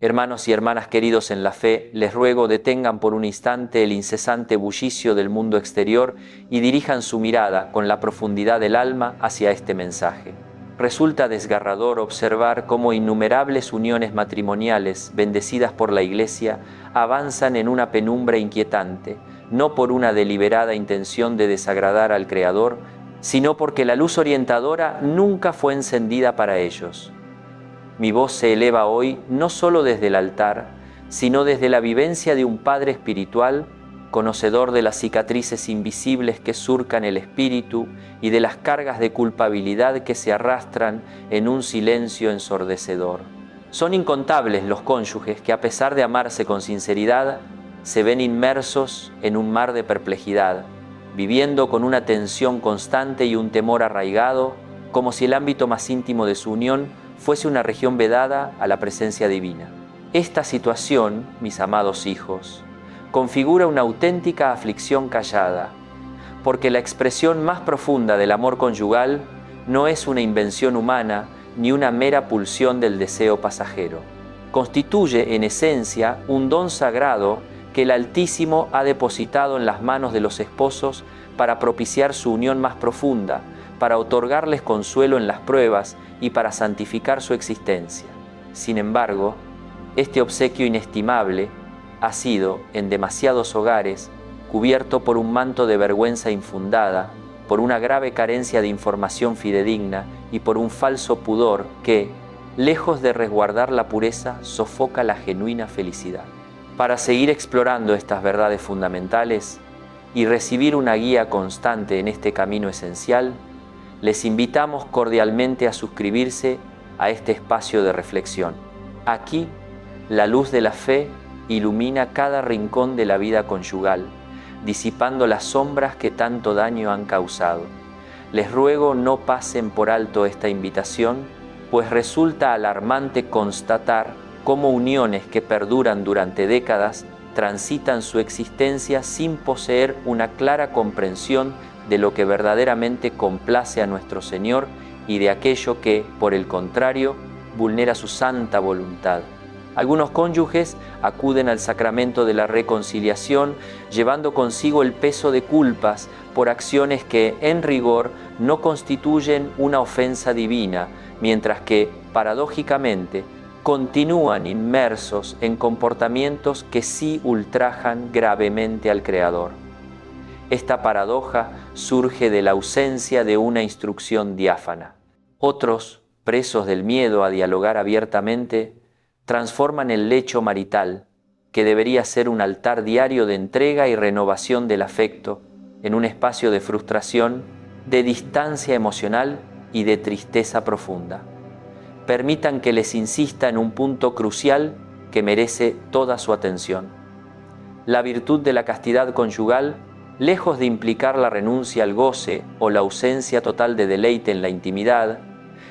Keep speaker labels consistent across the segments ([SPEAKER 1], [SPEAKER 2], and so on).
[SPEAKER 1] Hermanos y hermanas queridos en la fe, les ruego detengan por un instante el incesante bullicio del mundo exterior y dirijan su mirada con la profundidad del alma hacia este mensaje. Resulta desgarrador observar cómo innumerables uniones matrimoniales bendecidas por la Iglesia avanzan en una penumbra inquietante, no por una deliberada intención de desagradar al Creador, sino porque la luz orientadora nunca fue encendida para ellos. Mi voz se eleva hoy no solo desde el altar, sino desde la vivencia de un Padre espiritual, conocedor de las cicatrices invisibles que surcan el espíritu y de las cargas de culpabilidad que se arrastran en un silencio ensordecedor. Son incontables los cónyuges que, a pesar de amarse con sinceridad, se ven inmersos en un mar de perplejidad, viviendo con una tensión constante y un temor arraigado, como si el ámbito más íntimo de su unión fuese una región vedada a la presencia divina. Esta situación, mis amados hijos, configura una auténtica aflicción callada, porque la expresión más profunda del amor conyugal no es una invención humana ni una mera pulsión del deseo pasajero. Constituye en esencia un don sagrado que el Altísimo ha depositado en las manos de los esposos para propiciar su unión más profunda, para otorgarles consuelo en las pruebas y para santificar su existencia. Sin embargo, este obsequio inestimable ha sido, en demasiados hogares, cubierto por un manto de vergüenza infundada, por una grave carencia de información fidedigna y por un falso pudor que, lejos de resguardar la pureza, sofoca la genuina felicidad. Para seguir explorando estas verdades fundamentales y recibir una guía constante en este camino esencial, les invitamos cordialmente a suscribirse a este espacio de reflexión. Aquí, la luz de la fe ilumina cada rincón de la vida conyugal, disipando las sombras que tanto daño han causado. Les ruego no pasen por alto esta invitación, pues resulta alarmante constatar cómo uniones que perduran durante décadas transitan su existencia sin poseer una clara comprensión de lo que verdaderamente complace a nuestro Señor y de aquello que, por el contrario, vulnera su santa voluntad. Algunos cónyuges acuden al sacramento de la reconciliación llevando consigo el peso de culpas por acciones que, en rigor, no constituyen una ofensa divina, mientras que, paradójicamente, continúan inmersos en comportamientos que sí ultrajan gravemente al Creador. Esta paradoja surge de la ausencia de una instrucción diáfana. Otros, presos del miedo a dialogar abiertamente, transforman el lecho marital, que debería ser un altar diario de entrega y renovación del afecto, en un espacio de frustración, de distancia emocional y de tristeza profunda. Permitan que les insista en un punto crucial que merece toda su atención. La virtud de la castidad conyugal, lejos de implicar la renuncia al goce o la ausencia total de deleite en la intimidad,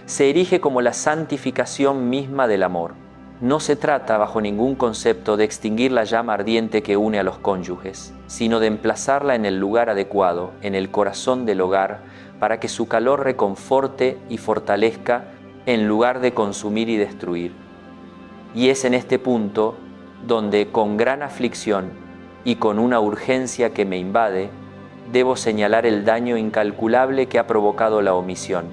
[SPEAKER 1] se erige como la santificación misma del amor. No se trata bajo ningún concepto de extinguir la llama ardiente que une a los cónyuges, sino de emplazarla en el lugar adecuado, en el corazón del hogar, para que su calor reconforte y fortalezca en lugar de consumir y destruir. Y es en este punto donde, con gran aflicción y con una urgencia que me invade, debo señalar el daño incalculable que ha provocado la omisión,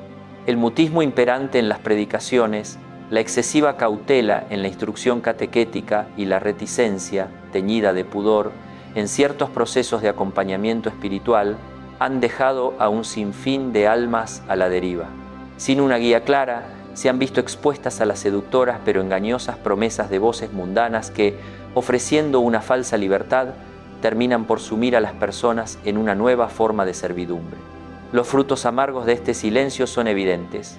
[SPEAKER 1] el mutismo imperante en las predicaciones, la excesiva cautela en la instrucción catequética y la reticencia, teñida de pudor, en ciertos procesos de acompañamiento espiritual, han dejado a un sinfín de almas a la deriva. Sin una guía clara, se han visto expuestas a las seductoras pero engañosas promesas de voces mundanas que, ofreciendo una falsa libertad, terminan por sumir a las personas en una nueva forma de servidumbre. Los frutos amargos de este silencio son evidentes: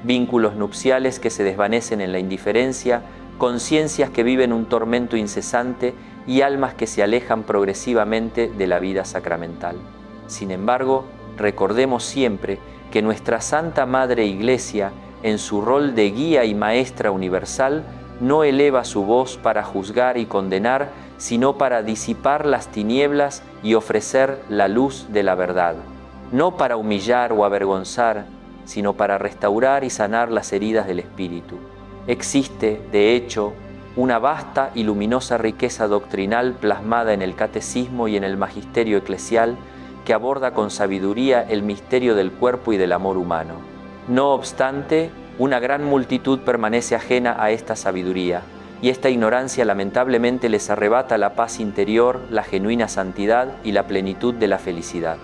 [SPEAKER 1] vínculos nupciales que se desvanecen en la indiferencia, conciencias que viven un tormento incesante y almas que se alejan progresivamente de la vida sacramental. Sin embargo, recordemos siempre que nuestra Santa Madre Iglesia, en su rol de guía y maestra universal, no eleva su voz para juzgar y condenar, sino para disipar las tinieblas y ofrecer la luz de la verdad. No para humillar o avergonzar, sino para restaurar y sanar las heridas del espíritu. Existe, de hecho, una vasta y luminosa riqueza doctrinal plasmada en el catecismo y en el magisterio eclesial que aborda con sabiduría el misterio del cuerpo y del amor humano. No obstante, una gran multitud permanece ajena a esta sabiduría, y esta ignorancia lamentablemente les arrebata la paz interior, la genuina santidad y la plenitud de la felicidad.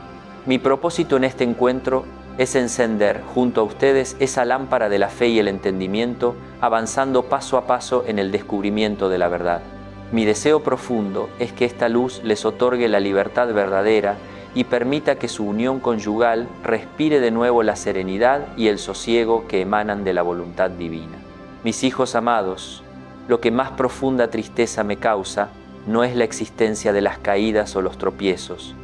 [SPEAKER 1] Mi propósito en este encuentro es encender junto a ustedes esa lámpara de la fe y el entendimiento, avanzando paso a paso en el descubrimiento de la verdad. Mi deseo profundo es que esta luz les otorgue la libertad verdadera y permita que su unión conyugal respire de nuevo la serenidad y el sosiego que emanan de la voluntad divina. Mis hijos amados, lo que más profunda tristeza me causa no es la existencia de las caídas o los tropiezos,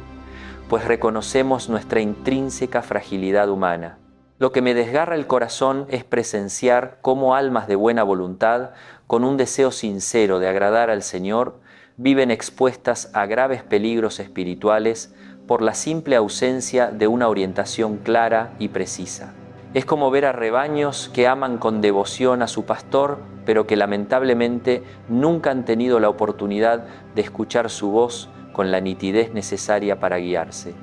[SPEAKER 1] pues reconocemos nuestra intrínseca fragilidad humana. Lo que me desgarra el corazón es presenciar cómo almas de buena voluntad, con un deseo sincero de agradar al Señor, viven expuestas a graves peligros espirituales por la simple ausencia de una orientación clara y precisa. Es como ver a rebaños que aman con devoción a su pastor, pero que lamentablemente nunca han tenido la oportunidad de escuchar su voz con la nitidez necesaria para guiarse.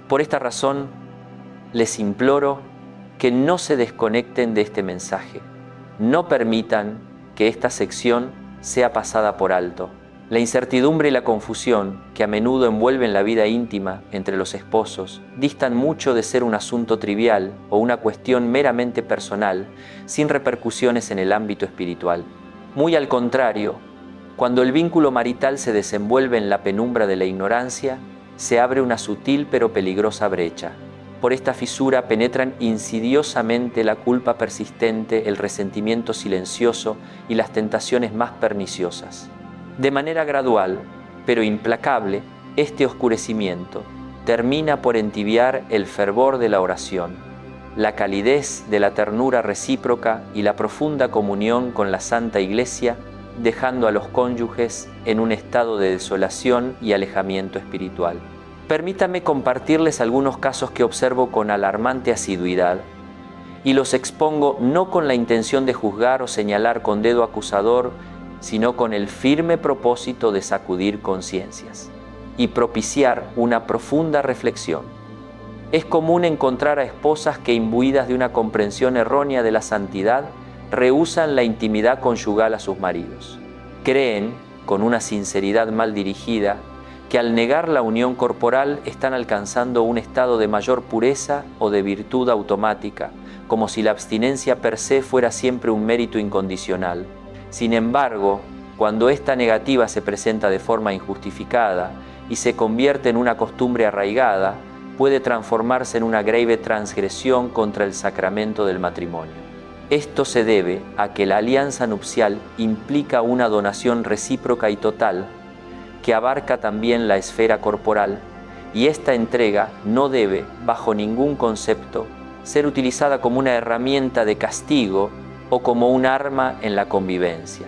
[SPEAKER 1] Por esta razón, les imploro que no se desconecten de este mensaje. No permitan que esta sección sea pasada por alto. La incertidumbre y la confusión que a menudo envuelven la vida íntima entre los esposos distan mucho de ser un asunto trivial o una cuestión meramente personal, sin repercusiones en el ámbito espiritual. Muy al contrario, cuando el vínculo marital se desenvuelve en la penumbra de la ignorancia, se abre una sutil pero peligrosa brecha. Por esta fisura penetran insidiosamente la culpa persistente, el resentimiento silencioso y las tentaciones más perniciosas. De manera gradual, pero implacable, este oscurecimiento termina por entibiar el fervor de la oración, la calidez de la ternura recíproca y la profunda comunión con la Santa Iglesia, dejando a los cónyuges en un estado de desolación y alejamiento espiritual. Permítanme compartirles algunos casos que observo con alarmante asiduidad y los expongo no con la intención de juzgar o señalar con dedo acusador, sino con el firme propósito de sacudir conciencias y propiciar una profunda reflexión. Es común encontrar a esposas que, imbuidas de una comprensión errónea de la santidad, rehúsan la intimidad conyugal a sus maridos. Creen, con una sinceridad mal dirigida, que al negar la unión corporal están alcanzando un estado de mayor pureza o de virtud automática, como si la abstinencia per se fuera siempre un mérito incondicional. Sin embargo, cuando esta negativa se presenta de forma injustificada y se convierte en una costumbre arraigada, puede transformarse en una grave transgresión contra el sacramento del matrimonio. Esto se debe a que la alianza nupcial implica una donación recíproca y total que abarca también la esfera corporal, y esta entrega no debe, bajo ningún concepto, ser utilizada como una herramienta de castigo o como un arma en la convivencia.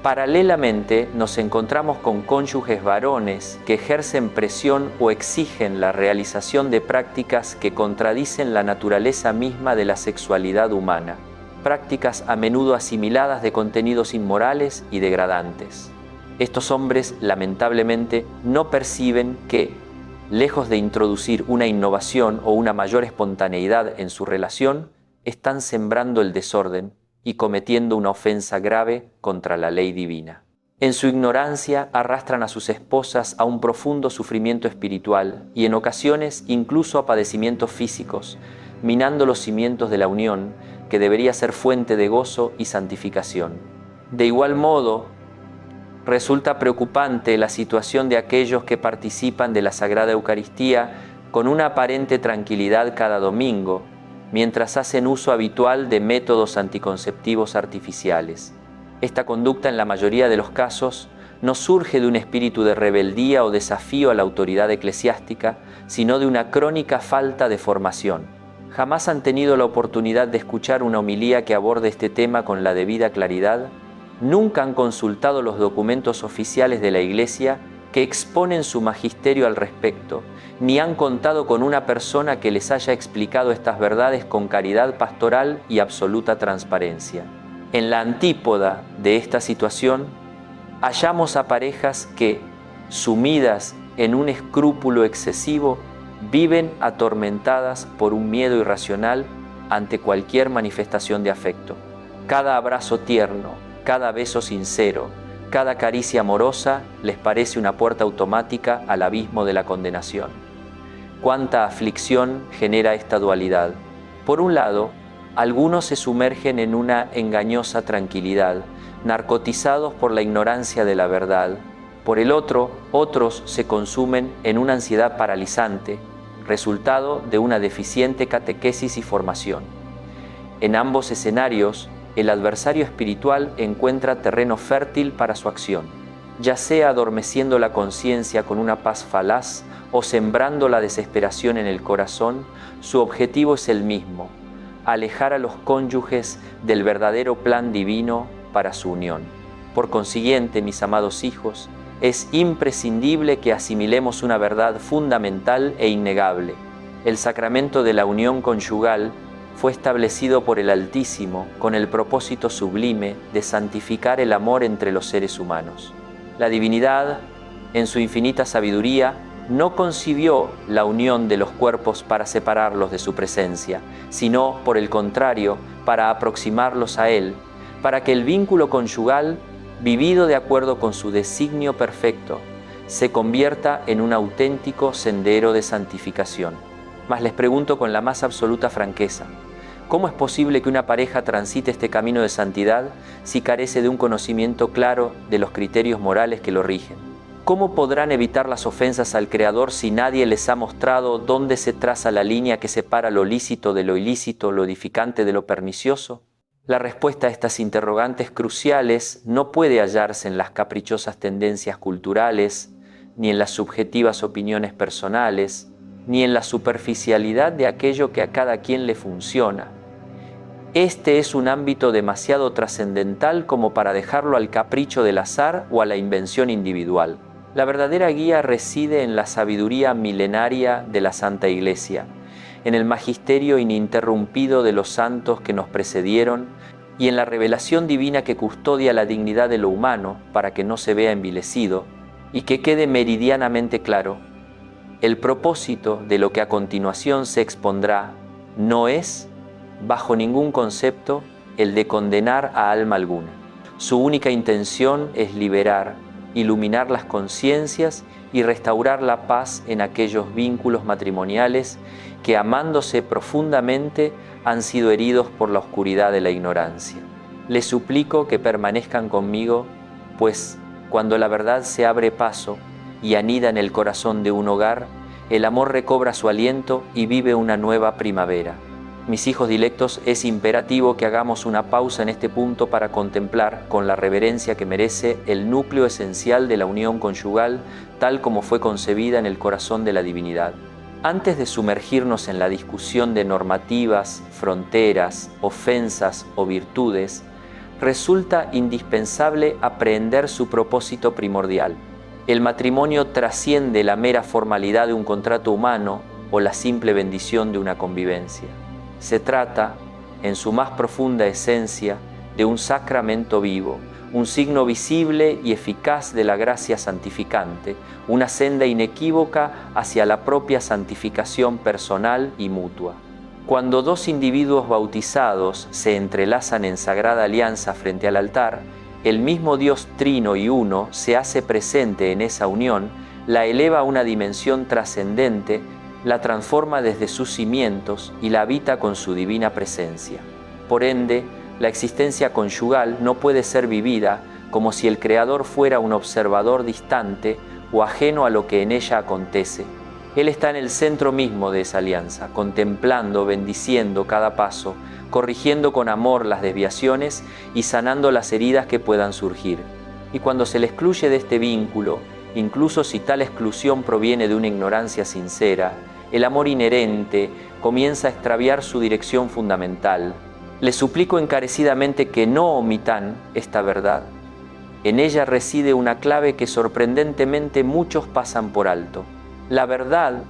[SPEAKER 1] Paralelamente, nos encontramos con cónyuges varones que ejercen presión o exigen la realización de prácticas que contradicen la naturaleza misma de la sexualidad humana, prácticas a menudo asimiladas de contenidos inmorales y degradantes. Estos hombres, lamentablemente, no perciben que, lejos de introducir una innovación o una mayor espontaneidad en su relación, están sembrando el desorden y cometiendo una ofensa grave contra la ley divina. En su ignorancia arrastran a sus esposas a un profundo sufrimiento espiritual y en ocasiones incluso a padecimientos físicos, minando los cimientos de la unión que debería ser fuente de gozo y santificación. De igual modo, resulta preocupante la situación de aquellos que participan de la Sagrada Eucaristía con una aparente tranquilidad cada domingo, mientras hacen uso habitual de métodos anticonceptivos artificiales. Esta conducta, en la mayoría de los casos, no surge de un espíritu de rebeldía o desafío a la autoridad eclesiástica, sino de una crónica falta de formación. ¿Jamás han tenido la oportunidad de escuchar una homilía que aborde este tema con la debida claridad? ¿Nunca han consultado los documentos oficiales de la Iglesia que exponen su magisterio al respecto, ni han contado con una persona que les haya explicado estas verdades con caridad pastoral y absoluta transparencia? En la antípoda de esta situación, hallamos a parejas que, sumidas en un escrúpulo excesivo, viven atormentadas por un miedo irracional ante cualquier manifestación de afecto. Cada abrazo tierno, cada beso sincero, cada caricia amorosa les parece una puerta automática al abismo de la condenación. Cuánta aflicción genera esta dualidad. Por un lado, algunos se sumergen en una engañosa tranquilidad, narcotizados por la ignorancia de la verdad. Por el otro, otros se consumen en una ansiedad paralizante, resultado de una deficiente catequesis y formación. En ambos escenarios, el adversario espiritual encuentra terreno fértil para su acción, ya sea adormeciendo la conciencia con una paz falaz o sembrando la desesperación en el corazón. Su objetivo es el mismo: alejar a los cónyuges del verdadero plan divino para su unión. Por consiguiente, mis amados hijos, es imprescindible que asimilemos una verdad fundamental e innegable. El sacramento de la unión conyugal fue establecido por el Altísimo con el propósito sublime de santificar el amor entre los seres humanos. La divinidad, en su infinita sabiduría, no concibió la unión de los cuerpos para separarlos de su presencia, sino, por el contrario, para aproximarlos a Él, para que el vínculo conyugal, vivido de acuerdo con su designio perfecto, se convierta en un auténtico sendero de santificación. Mas les pregunto con la más absoluta franqueza: ¿cómo es posible que una pareja transite este camino de santidad si carece de un conocimiento claro de los criterios morales que lo rigen? ¿Cómo podrán evitar las ofensas al Creador si nadie les ha mostrado dónde se traza la línea que separa lo lícito de lo ilícito, lo edificante de lo pernicioso? La respuesta a estas interrogantes cruciales no puede hallarse en las caprichosas tendencias culturales, ni en las subjetivas opiniones personales, ni en la superficialidad de aquello que a cada quien le funciona. Este es un ámbito demasiado trascendental como para dejarlo al capricho del azar o a la invención individual. La verdadera guía reside en la sabiduría milenaria de la Santa Iglesia, en el magisterio ininterrumpido de los santos que nos precedieron y en la revelación divina que custodia la dignidad de lo humano para que no se vea envilecido y que quede meridianamente claro: el propósito de lo que a continuación se expondrá no es, bajo ningún concepto, el de condenar a alma alguna. Su única intención es liberar, iluminar las conciencias y restaurar la paz en aquellos vínculos matrimoniales que, amándose profundamente, han sido heridos por la oscuridad de la ignorancia. Les suplico que permanezcan conmigo, pues cuando la verdad se abre paso y anida en el corazón de un hogar, el amor recobra su aliento y vive una nueva primavera. Mis hijos dilectos, es imperativo que hagamos una pausa en este punto para contemplar con la reverencia que merece el núcleo esencial de la unión conyugal tal como fue concebida en el corazón de la divinidad. Antes de sumergirnos en la discusión de normativas, fronteras, ofensas o virtudes, resulta indispensable aprehender su propósito primordial. El matrimonio trasciende la mera formalidad de un contrato humano o la simple bendición de una convivencia. Se trata, en su más profunda esencia, de un sacramento vivo, un signo visible y eficaz de la gracia santificante, una senda inequívoca hacia la propia santificación personal y mutua. Cuando dos individuos bautizados se entrelazan en sagrada alianza frente al altar, el mismo Dios trino y uno se hace presente en esa unión, la eleva a una dimensión trascendente, la transforma desde sus cimientos y la habita con su divina presencia. Por ende, la existencia conyugal no puede ser vivida como si el Creador fuera un observador distante o ajeno a lo que en ella acontece. Él está en el centro mismo de esa alianza, contemplando, bendiciendo cada paso, corrigiendo con amor las desviaciones y sanando las heridas que puedan surgir. Y cuando se le excluye de este vínculo, incluso si tal exclusión proviene de una ignorancia sincera, el amor inherente comienza a extraviar su dirección fundamental. Les suplico encarecidamente que no omitan esta verdad. En ella reside una clave que sorprendentemente muchos pasan por alto. La verdad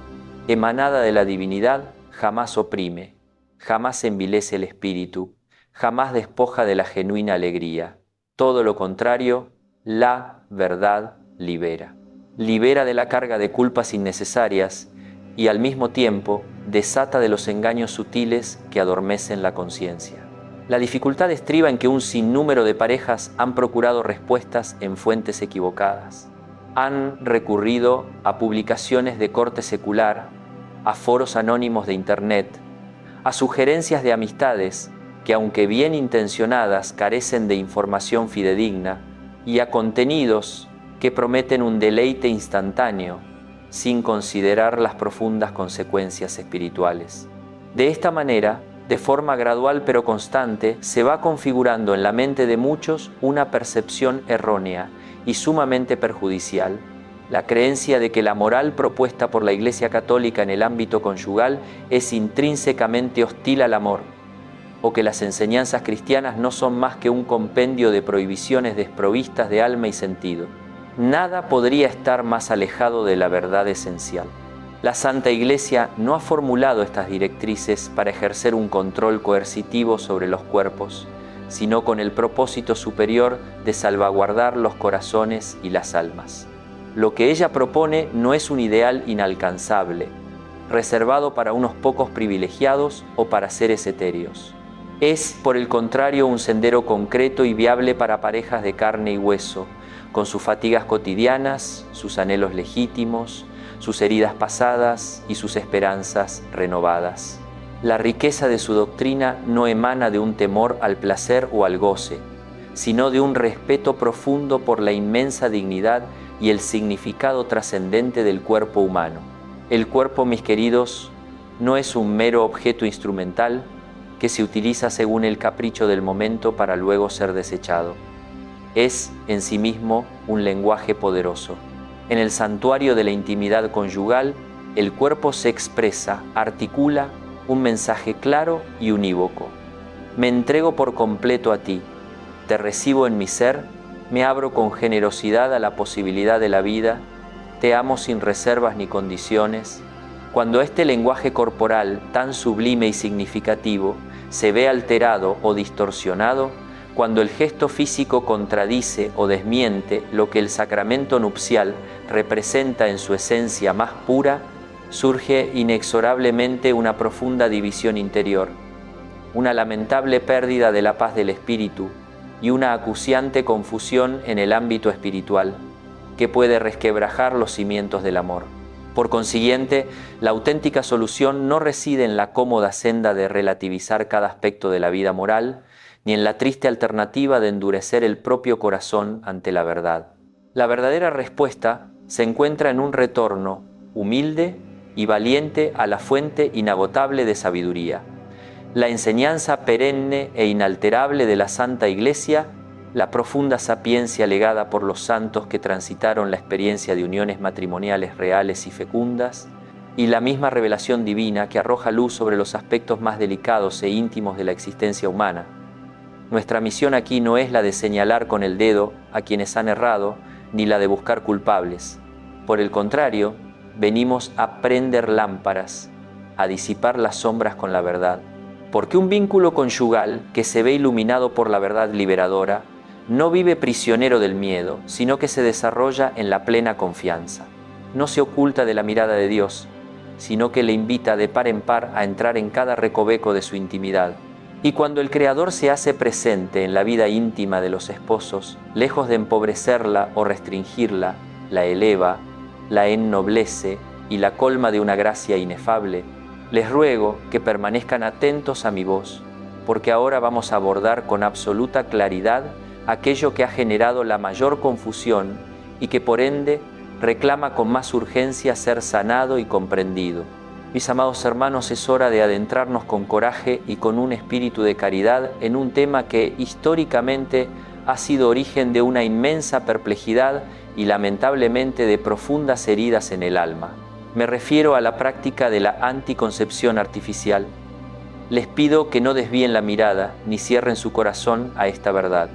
[SPEAKER 1] emanada de la divinidad jamás oprime, jamás envilece el espíritu, jamás despoja de la genuina alegría. Todo lo contrario, La verdad libera. Libera de la carga de culpas innecesarias y al mismo tiempo desata de los engaños sutiles que adormecen la conciencia. La dificultad estriba en que un sinnúmero de parejas han procurado respuestas en fuentes equivocadas. Han recurrido a publicaciones de corte secular, a foros anónimos de Internet, a sugerencias de amistades que, aunque bien intencionadas, carecen de información fidedigna, y a contenidos que prometen un deleite instantáneo sin considerar las profundas consecuencias espirituales. De esta manera, de forma gradual pero constante, se va configurando en la mente de muchos una percepción errónea y sumamente perjudicial, la creencia de que la moral propuesta por la Iglesia Católica en el ámbito conyugal es intrínsecamente hostil al amor, o que las enseñanzas cristianas no son más que un compendio de prohibiciones desprovistas de alma y sentido. Nada podría estar más alejado de la verdad esencial. La Santa Iglesia no ha formulado estas directrices para ejercer un control coercitivo sobre los cuerpos, sino con el propósito superior de salvaguardar los corazones y las almas. Lo que ella propone no es un ideal inalcanzable, reservado para unos pocos privilegiados o para seres etéreos. Es, por el contrario, un sendero concreto y viable para parejas de carne y hueso, con sus fatigas cotidianas, sus anhelos legítimos, sus heridas pasadas y sus esperanzas renovadas. La riqueza de su doctrina no emana de un temor al placer o al goce, sino de un respeto profundo por la inmensa dignidad y el significado trascendente del cuerpo humano. El cuerpo, mis queridos, no es un mero objeto instrumental que se utiliza según el capricho del momento para luego ser desechado. Es en sí mismo un lenguaje poderoso. En el santuario de la intimidad conyugal, el cuerpo se expresa, articula un mensaje claro y unívoco. Me entrego por completo a ti, te recibo en mi ser, me abro con generosidad a la posibilidad de la vida, te amo sin reservas ni condiciones. Cuando este lenguaje corporal tan sublime y significativo se ve alterado o distorsionado, cuando el gesto físico contradice o desmiente lo que el sacramento nupcial representa en su esencia más pura, surge inexorablemente una profunda división interior, una lamentable pérdida de la paz del espíritu y una acuciante confusión en el ámbito espiritual, que puede resquebrajar los cimientos del amor. Por consiguiente, la auténtica solución no reside en la cómoda senda de relativizar cada aspecto de la vida moral, ni en la triste alternativa de endurecer el propio corazón ante la verdad. La verdadera respuesta se encuentra en un retorno humilde y valiente a la fuente inagotable de sabiduría. La enseñanza perenne e inalterable de la Santa Iglesia, la profunda sapiencia legada por los santos que transitaron la experiencia de uniones matrimoniales reales y fecundas, y la misma revelación divina que arroja luz sobre los aspectos más delicados e íntimos de la existencia humana. Nuestra misión aquí no es la de señalar con el dedo a quienes han errado, ni la de buscar culpables. Por el contrario, venimos a prender lámparas, a disipar las sombras con la verdad. Porque un vínculo conyugal que se ve iluminado por la verdad liberadora no vive prisionero del miedo, sino que se desarrolla en la plena confianza. No se oculta de la mirada de Dios, sino que le invita de par en par a entrar en cada recoveco de su intimidad. Y cuando el Creador se hace presente en la vida íntima de los esposos, lejos de empobrecerla o restringirla, la eleva, la ennoblece y la colma de una gracia inefable. Les ruego que permanezcan atentos a mi voz, porque ahora vamos a abordar con absoluta claridad aquello que ha generado la mayor confusión y que por ende reclama con más urgencia ser sanado y comprendido. Mis amados hermanos, es hora de adentrarnos con coraje y con un espíritu de caridad en un tema que históricamente ha sido origen de una inmensa perplejidad y lamentablemente de profundas heridas en el alma. Me refiero a la práctica de la anticoncepción artificial. Les pido que no desvíen la mirada ni cierren su corazón a esta verdad.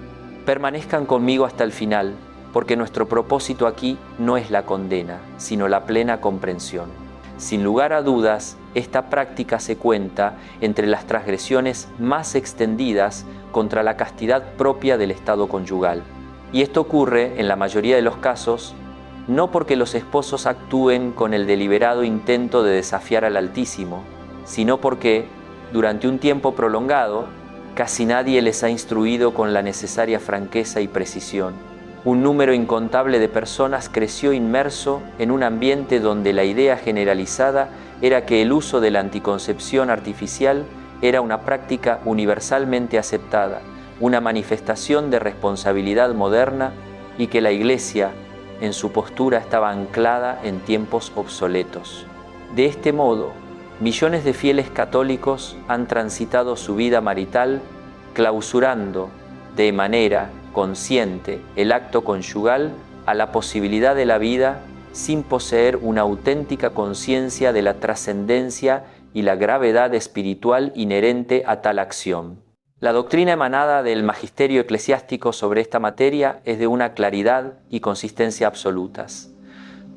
[SPEAKER 1] Permanezcan conmigo hasta el final, porque nuestro propósito aquí no es la condena, sino la plena comprensión. Sin lugar a dudas, esta práctica se cuenta entre las transgresiones más extendidas contra la castidad propia del estado conyugal. Y esto ocurre, en la mayoría de los casos, no porque los esposos actúen con el deliberado intento de desafiar al Altísimo, sino porque, durante un tiempo prolongado, casi nadie les ha instruido con la necesaria franqueza y precisión. Un número incontable de personas creció inmerso en un ambiente donde la idea generalizada era que el uso de la anticoncepción artificial era una práctica universalmente aceptada, una manifestación de responsabilidad moderna, y que la Iglesia, en su postura, estaba anclada en tiempos obsoletos. De este modo, millones de fieles católicos han transitado su vida marital clausurando de manera consciente el acto conyugal a la posibilidad de la vida sin poseer una auténtica conciencia de la trascendencia y la gravedad espiritual inherente a tal acción. La doctrina emanada del magisterio eclesiástico sobre esta materia es de una claridad y consistencia absolutas.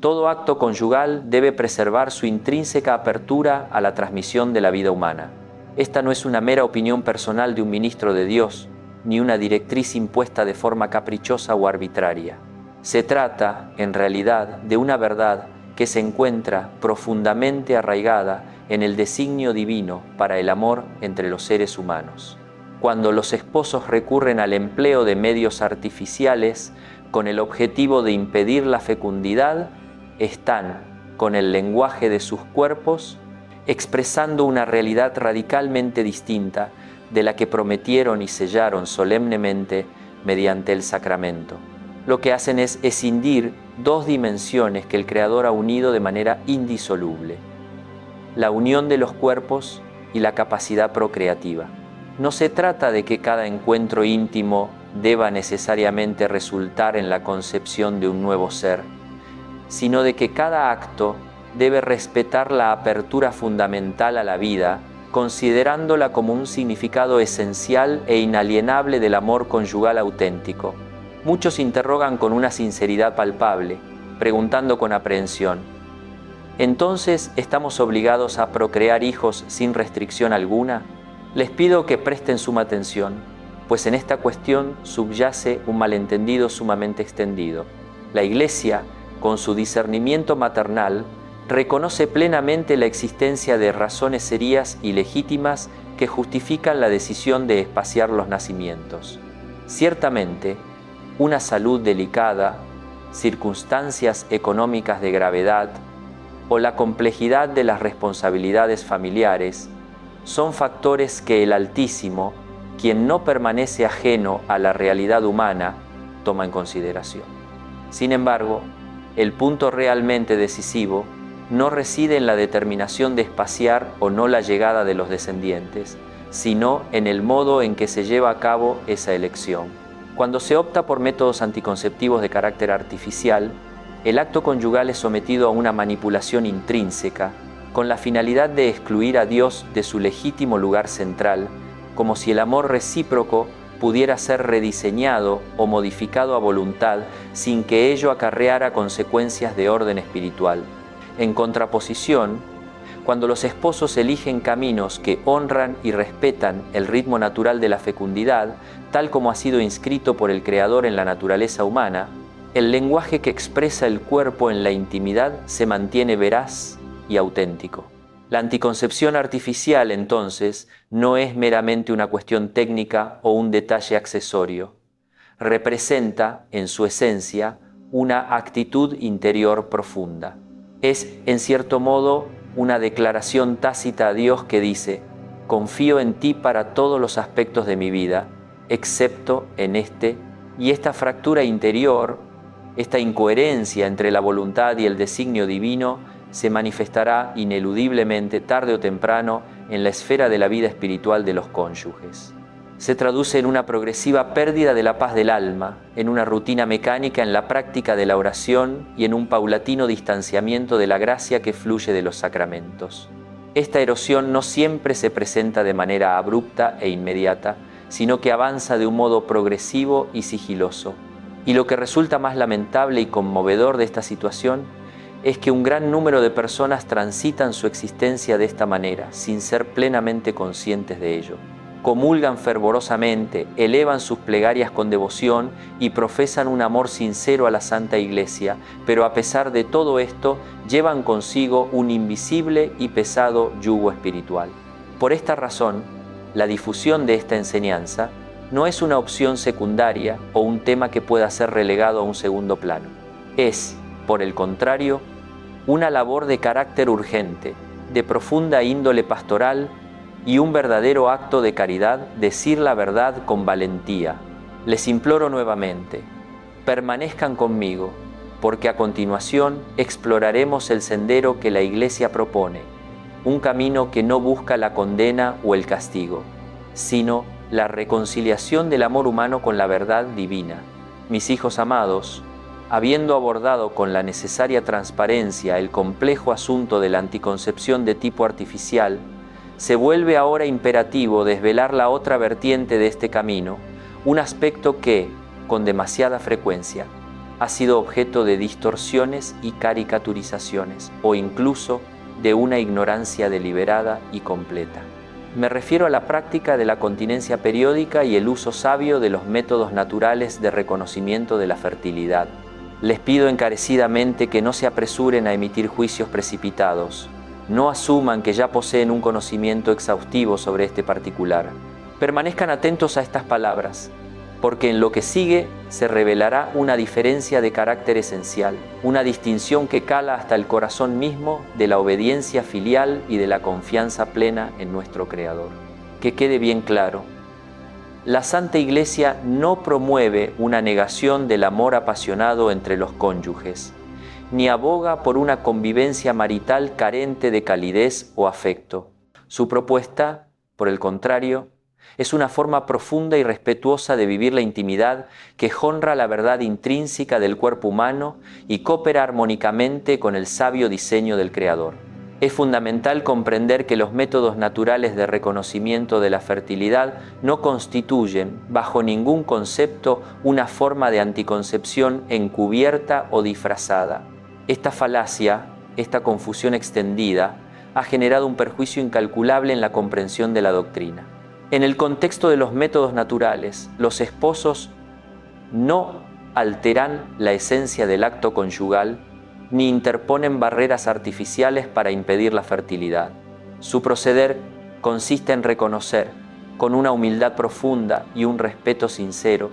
[SPEAKER 1] Todo acto conyugal debe preservar su intrínseca apertura a la transmisión de la vida humana. Esta no es una mera opinión personal de un ministro de Dios, ni una directriz impuesta de forma caprichosa o arbitraria. Se trata, en realidad, de una verdad que se encuentra profundamente arraigada en el designio divino para el amor entre los seres humanos. Cuando los esposos recurren al empleo de medios artificiales con el objetivo de impedir la fecundidad, están, con el lenguaje de sus cuerpos, expresando una realidad radicalmente distinta de la que prometieron y sellaron solemnemente mediante el sacramento. Lo que hacen es escindir dos dimensiones que el Creador ha unido de manera indisoluble: la unión de los cuerpos y la capacidad procreativa. No se trata de que cada encuentro íntimo deba necesariamente resultar en la concepción de un nuevo ser, sino de que cada acto debe respetar la apertura fundamental a la vida, considerándola como un significado esencial e inalienable del amor conyugal auténtico. Muchos interrogan con una sinceridad palpable, preguntando con aprehensión: ¿entonces estamos obligados a procrear hijos sin restricción alguna? Les pido que presten suma atención, pues en esta cuestión subyace un malentendido sumamente extendido. La Iglesia, con su discernimiento maternal, reconoce plenamente la existencia de razones serias y legítimas que justifican la decisión de espaciar los nacimientos. Ciertamente, una salud delicada, circunstancias económicas de gravedad o la complejidad de las responsabilidades familiares son factores que el Altísimo, quien no permanece ajeno a la realidad humana, toma en consideración. Sin embargo, el punto realmente decisivo no reside en la determinación de espaciar o no la llegada de los descendientes, sino en el modo en que se lleva a cabo esa elección. Cuando se opta por métodos anticonceptivos de carácter artificial, el acto conyugal es sometido a una manipulación intrínseca, con la finalidad de excluir a Dios de su legítimo lugar central, como si el amor recíproco pudiera ser rediseñado o modificado a voluntad sin que ello acarreara consecuencias de orden espiritual. En contraposición, cuando los esposos eligen caminos que honran y respetan el ritmo natural de la fecundidad, tal como ha sido inscrito por el Creador en la naturaleza humana, el lenguaje que expresa el cuerpo en la intimidad se mantiene veraz y auténtico. La anticoncepción artificial, entonces, no es meramente una cuestión técnica o un detalle accesorio. Representa, en su esencia, una actitud interior profunda. Es, en cierto modo, una declaración tácita a Dios que dice: confío en ti para todos los aspectos de mi vida, excepto en este. Y esta fractura interior, esta incoherencia entre la voluntad y el designio divino, se manifestará ineludiblemente tarde o temprano en la esfera de la vida espiritual de los cónyuges. Se traduce en una progresiva pérdida de la paz del alma, en una rutina mecánica en la práctica de la oración y en un paulatino distanciamiento de la gracia que fluye de los sacramentos. Esta erosión no siempre se presenta de manera abrupta e inmediata, sino que avanza de un modo progresivo y sigiloso. Y lo que resulta más lamentable y conmovedor de esta situación es que un gran número de personas transitan su existencia de esta manera, sin ser plenamente conscientes de ello. comulgan fervorosamente, elevan sus plegarias con devoción y profesan un amor sincero a la Santa Iglesia, pero a pesar de todo esto, llevan consigo un invisible y pesado yugo espiritual. Por esta razón, la difusión de esta enseñanza no es una opción secundaria o un tema que pueda ser relegado a un segundo plano. Es, por el contrario, una labor de carácter urgente, de profunda índole pastoral y un verdadero acto de caridad, decir la verdad con valentía. Les imploro nuevamente, permanezcan conmigo, porque a continuación exploraremos el sendero que la Iglesia propone, un camino que no busca la condena o el castigo, sino la reconciliación del amor humano con la verdad divina. Mis hijos amados, habiendo abordado con la necesaria transparencia el complejo asunto de la anticoncepción de tipo artificial, se vuelve ahora imperativo desvelar la otra vertiente de este camino, un aspecto que, con demasiada frecuencia, ha sido objeto de distorsiones y caricaturizaciones, o incluso de una ignorancia deliberada y completa. Me refiero a la práctica de la continencia periódica y el uso sabio de los métodos naturales de reconocimiento de la fertilidad. Les pido encarecidamente que no se apresuren a emitir juicios precipitados. No asuman que ya poseen un conocimiento exhaustivo sobre este particular. Permanezcan atentos a estas palabras, porque en lo que sigue se revelará una diferencia de carácter esencial, una distinción que cala hasta el corazón mismo de la obediencia filial y de la confianza plena en nuestro Creador. Que quede bien claro, la Santa Iglesia no promueve una negación del amor apasionado entre los cónyuges, ni aboga por una convivencia marital carente de calidez o afecto. Su propuesta, por el contrario, es una forma profunda y respetuosa de vivir la intimidad que honra la verdad intrínseca del cuerpo humano y coopera armónicamente con el sabio diseño del Creador. Es fundamental comprender que los métodos naturales de reconocimiento de la fertilidad no constituyen, bajo ningún concepto, una forma de anticoncepción encubierta o disfrazada. Esta falacia, esta confusión extendida, ha generado un perjuicio incalculable en la comprensión de la doctrina. En el contexto de los métodos naturales, los esposos no alteran la esencia del acto conyugal ni interponen barreras artificiales para impedir la fertilidad. Su proceder consiste en reconocer, con una humildad profunda y un respeto sincero,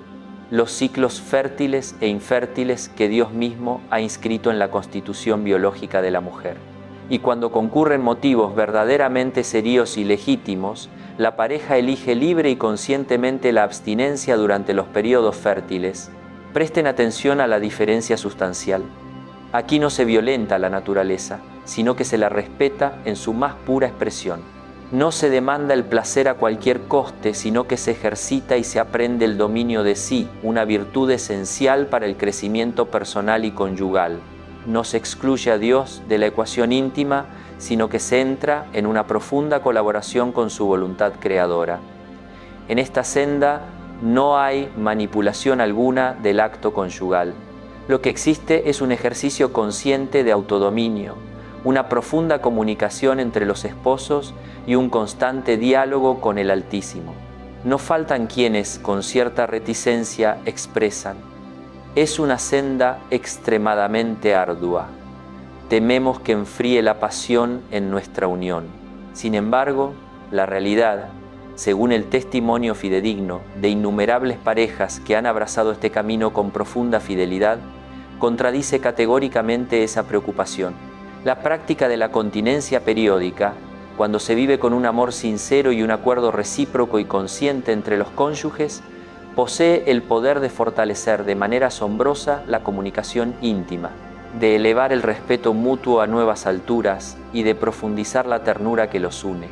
[SPEAKER 1] los ciclos fértiles e infértiles que Dios mismo ha inscrito en la constitución biológica de la mujer. Y cuando concurren motivos verdaderamente serios y legítimos, la pareja elige libre y conscientemente la abstinencia durante los periodos fértiles. Presten atención a la diferencia sustancial. Aquí no se violenta la naturaleza, sino que se la respeta en su más pura expresión. No se demanda el placer a cualquier coste, sino que se ejercita y se aprende el dominio de sí, una virtud esencial para el crecimiento personal y conyugal. No se excluye a Dios de la ecuación íntima, sino que se entra en una profunda colaboración con su voluntad creadora. En esta senda no hay manipulación alguna del acto conyugal. Lo que existe es un ejercicio consciente de autodominio, una profunda comunicación entre los esposos y un constante diálogo con el Altísimo. No faltan quienes, con cierta reticencia, expresan: es una senda extremadamente ardua. Tememos que enfríe la pasión en nuestra unión. Sin embargo, la realidad, según el testimonio fidedigno de innumerables parejas que han abrazado este camino con profunda fidelidad, contradice categóricamente esa preocupación. La práctica de la continencia periódica, cuando se vive con un amor sincero y un acuerdo recíproco y consciente entre los cónyuges, posee el poder de fortalecer de manera asombrosa la comunicación íntima, de elevar el respeto mutuo a nuevas alturas y de profundizar la ternura que los une.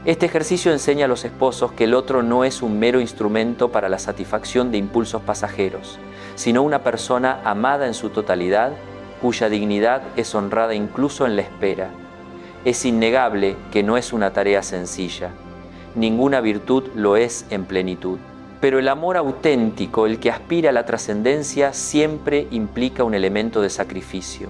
[SPEAKER 1] Este ejercicio enseña a los esposos que el otro no es un mero instrumento para la satisfacción de impulsos pasajeros, sino una persona amada en su totalidad, cuya dignidad es honrada incluso en la espera. Es innegable que no es una tarea sencilla. Ninguna virtud lo es en plenitud. Pero el amor auténtico, el que aspira a la trascendencia, siempre implica un elemento de sacrificio.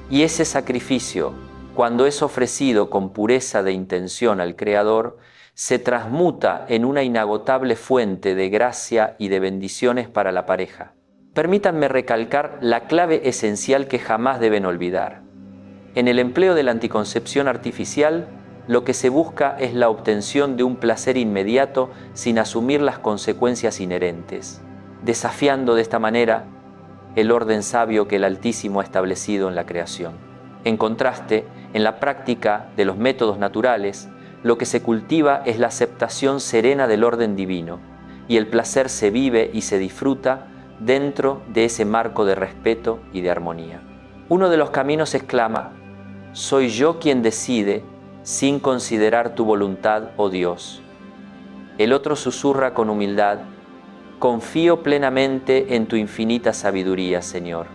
[SPEAKER 1] Y ese sacrificio, cuando es ofrecido con pureza de intención al Creador, se transmuta en una inagotable fuente de gracia y de bendiciones para la pareja. Permítanme recalcar la clave esencial que jamás deben olvidar. En el empleo de la anticoncepción artificial, lo que se busca es la obtención de un placer inmediato sin asumir las consecuencias inherentes, desafiando de esta manera el orden sabio que el Altísimo ha establecido en la creación. En contraste, en la práctica de los métodos naturales, lo que se cultiva es la aceptación serena del orden divino, y el placer se vive y se disfruta dentro de ese marco de respeto y de armonía. Uno de los caminos exclama: «Soy yo quien decide sin considerar tu voluntad, oh Dios». El otro susurra con humildad: «Confío plenamente en tu infinita sabiduría, Señor».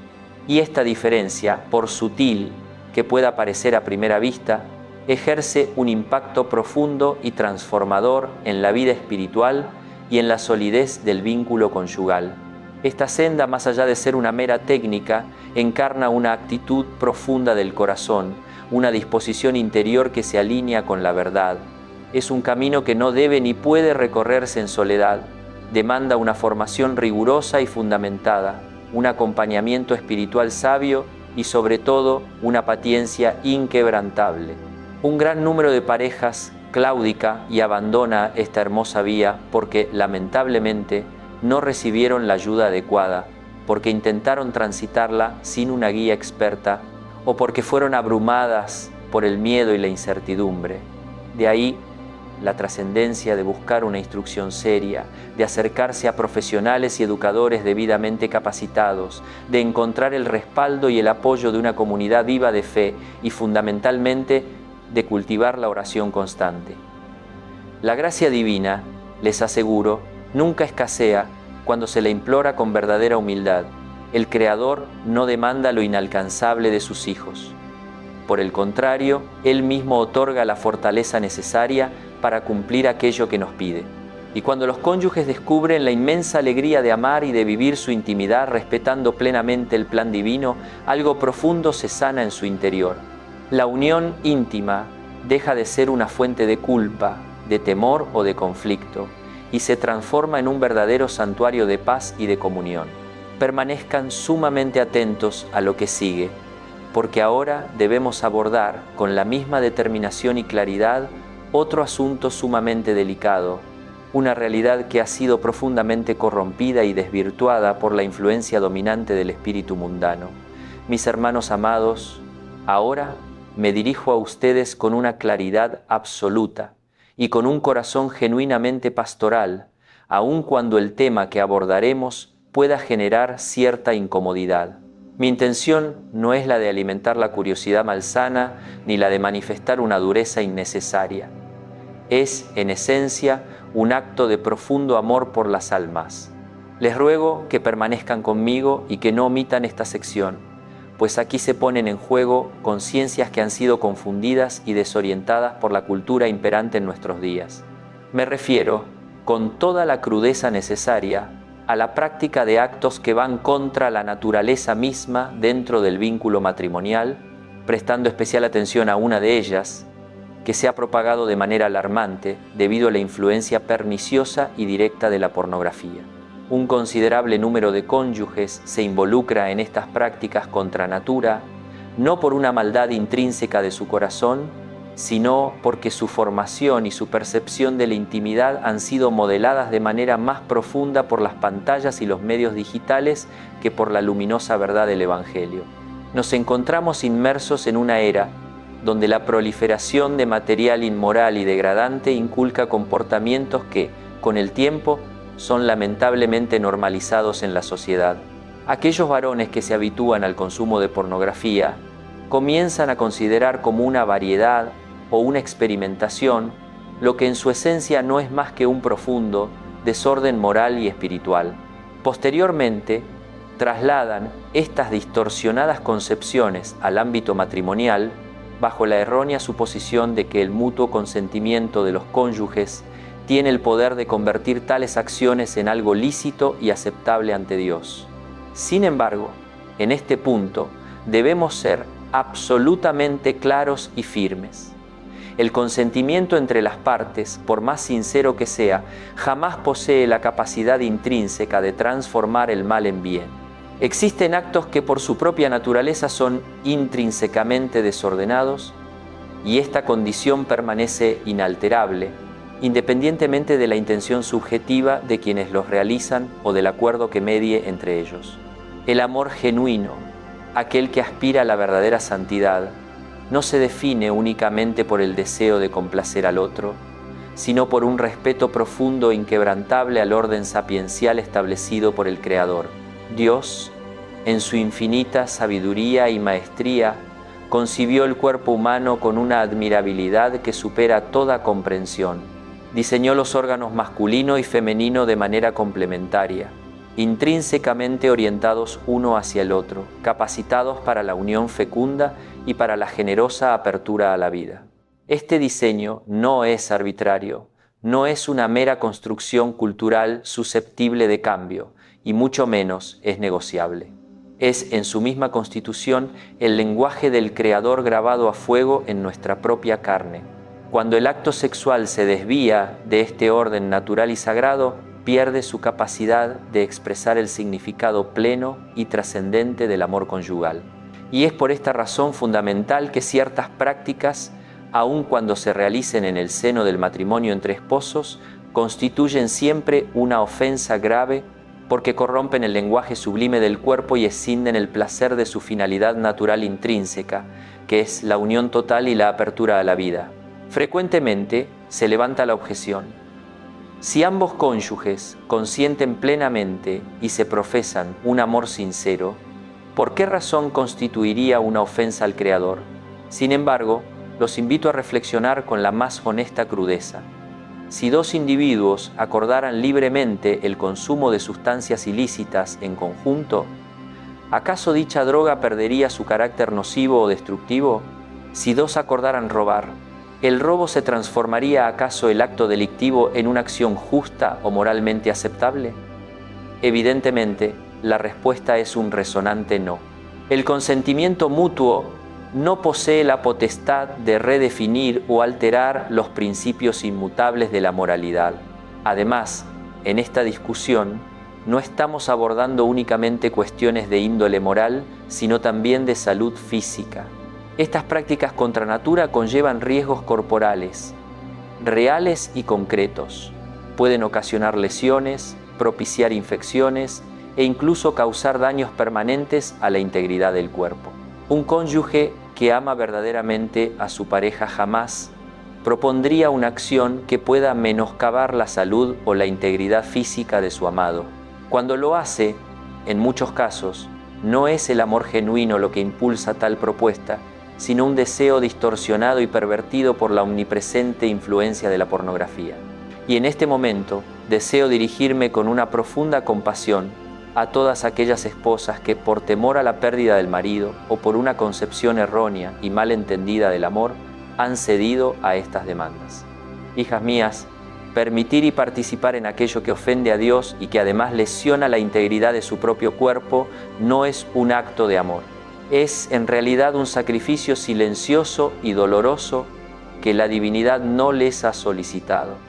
[SPEAKER 1] Y esta diferencia, por sutil que pueda parecer a primera vista, ejerce un impacto profundo y transformador en la vida espiritual y en la solidez del vínculo conyugal. Esta senda, más allá de ser una mera técnica, encarna una actitud profunda del corazón, una disposición interior que se alinea con la verdad. Es un camino que no debe ni puede recorrerse en soledad. Demanda una formación rigurosa y fundamentada, un acompañamiento espiritual sabio y sobre todo una paciencia inquebrantable. Un gran número de parejas claudica y abandona esta hermosa vía porque lamentablemente no recibieron la ayuda adecuada, porque intentaron transitarla sin una guía experta o porque fueron abrumadas por el miedo y la incertidumbre. De ahí la trascendencia de buscar una instrucción seria, de acercarse a profesionales y educadores debidamente capacitados, de encontrar el respaldo y el apoyo de una comunidad viva de fe y fundamentalmente de cultivar la oración constante. La gracia divina, les aseguro, nunca escasea cuando se le implora con verdadera humildad. El Creador no demanda lo inalcanzable de sus hijos. Por el contrario, Él mismo otorga la fortaleza necesaria para cumplir aquello que nos pide. Y cuando los cónyuges descubren la inmensa alegría de amar y de vivir su intimidad respetando plenamente el plan divino, algo profundo se sana en su interior. La unión íntima deja de ser una fuente de culpa, de temor o de conflicto, y se transforma en un verdadero santuario de paz y de comunión. Permanezcan sumamente atentos a lo que sigue, porque ahora debemos abordar con la misma determinación y claridad otro asunto sumamente delicado, una realidad que ha sido profundamente corrompida y desvirtuada por la influencia dominante del espíritu mundano. Mis hermanos amados, ahora me dirijo a ustedes con una claridad absoluta y con un corazón genuinamente pastoral, aun cuando el tema que abordaremos pueda generar cierta incomodidad. Mi intención no es la de alimentar la curiosidad malsana ni la de manifestar una dureza innecesaria. Es, en esencia, un acto de profundo amor por las almas. Les ruego que permanezcan conmigo y que no omitan esta sección, pues aquí se ponen en juego conciencias que han sido confundidas y desorientadas por la cultura imperante en nuestros días. Me refiero, con toda la crudeza necesaria, a la práctica de actos que van contra la naturaleza misma dentro del vínculo matrimonial, prestando especial atención a una de ellas, que se ha propagado de manera alarmante debido a la influencia perniciosa y directa de la pornografía. Un considerable número de cónyuges se involucra en estas prácticas contra natura, no por una maldad intrínseca de su corazón, sino porque su formación y su percepción de la intimidad han sido modeladas de manera más profunda por las pantallas y los medios digitales que por la luminosa verdad del Evangelio. Nos encontramos inmersos en una era donde la proliferación de material inmoral y degradante inculca comportamientos que, con el tiempo, son lamentablemente normalizados en la sociedad. Aquellos varones que se habitúan al consumo de pornografía comienzan a considerar como una variedad o una experimentación lo que en su esencia no es más que un profundo desorden moral y espiritual. Posteriormente, trasladan estas distorsionadas concepciones al ámbito matrimonial bajo la errónea suposición de que el mutuo consentimiento de los cónyuges tiene el poder de convertir tales acciones en algo lícito y aceptable ante Dios. Sin embargo, en este punto debemos ser absolutamente claros y firmes. El consentimiento entre las partes, por más sincero que sea, jamás posee la capacidad intrínseca de transformar el mal en bien. Existen actos que por su propia naturaleza son intrínsecamente desordenados y esta condición permanece inalterable, independientemente de la intención subjetiva de quienes los realizan o del acuerdo que medie entre ellos. El amor genuino, aquel que aspira a la verdadera santidad, no se define únicamente por el deseo de complacer al otro, sino por un respeto profundo e inquebrantable al orden sapiencial establecido por el Creador. Dios, en su infinita sabiduría y maestría, concibió el cuerpo humano con una admirabilidad que supera toda comprensión. Diseñó los órganos masculino y femenino de manera complementaria, intrínsecamente orientados uno hacia el otro, capacitados para la unión fecunda y para la generosa apertura a la vida. Este diseño no es arbitrario, no es una mera construcción cultural susceptible de cambio, y mucho menos es negociable. Es en su misma constitución el lenguaje del Creador grabado a fuego en nuestra propia carne. Cuando el acto sexual se desvía de este orden natural y sagrado, pierde su capacidad de expresar el significado pleno y trascendente del amor conyugal. Y es por esta razón fundamental que ciertas prácticas, aun cuando se realicen en el seno del matrimonio entre esposos, constituyen siempre una ofensa grave porque corrompen el lenguaje sublime del cuerpo y escinden el placer de su finalidad natural intrínseca, que es la unión total y la apertura a la vida. Frecuentemente se levanta la objeción: si ambos cónyuges consienten plenamente y se profesan un amor sincero, ¿por qué razón constituiría una ofensa al Creador? Sin embargo, los invito a reflexionar con la más honesta crudeza. Si dos individuos acordaran libremente el consumo de sustancias ilícitas en conjunto, ¿acaso dicha droga perdería su carácter nocivo o destructivo? Si dos acordaran robar, ¿el robo se transformaría acaso el acto delictivo en una acción justa o moralmente aceptable? Evidentemente, la respuesta es un resonante no. El consentimiento mutuo no posee la potestad de redefinir o alterar los principios inmutables de la moralidad. Además, en esta discusión, no estamos abordando únicamente cuestiones de índole moral, sino también de salud física. Estas prácticas contra natura conllevan riesgos corporales, reales y concretos. Pueden ocasionar lesiones, propiciar infecciones e incluso causar daños permanentes a la integridad del cuerpo. Un cónyuge que ama verdaderamente a su pareja jamás propondría una acción que pueda menoscabar la salud o la integridad física de su amado. Cuando lo hace, en muchos casos, no es el amor genuino lo que impulsa tal propuesta, sino un deseo distorsionado y pervertido por la omnipresente influencia de la pornografía. Y en este momento deseo dirigirme con una profunda compasión a todas aquellas esposas que por temor a la pérdida del marido o por una concepción errónea y mal entendida del amor han cedido a estas demandas. Hijas mías, permitir y participar en aquello que ofende a Dios y que además lesiona la integridad de su propio cuerpo no es un acto de amor. Es en realidad un sacrificio silencioso y doloroso que la divinidad no les ha solicitado.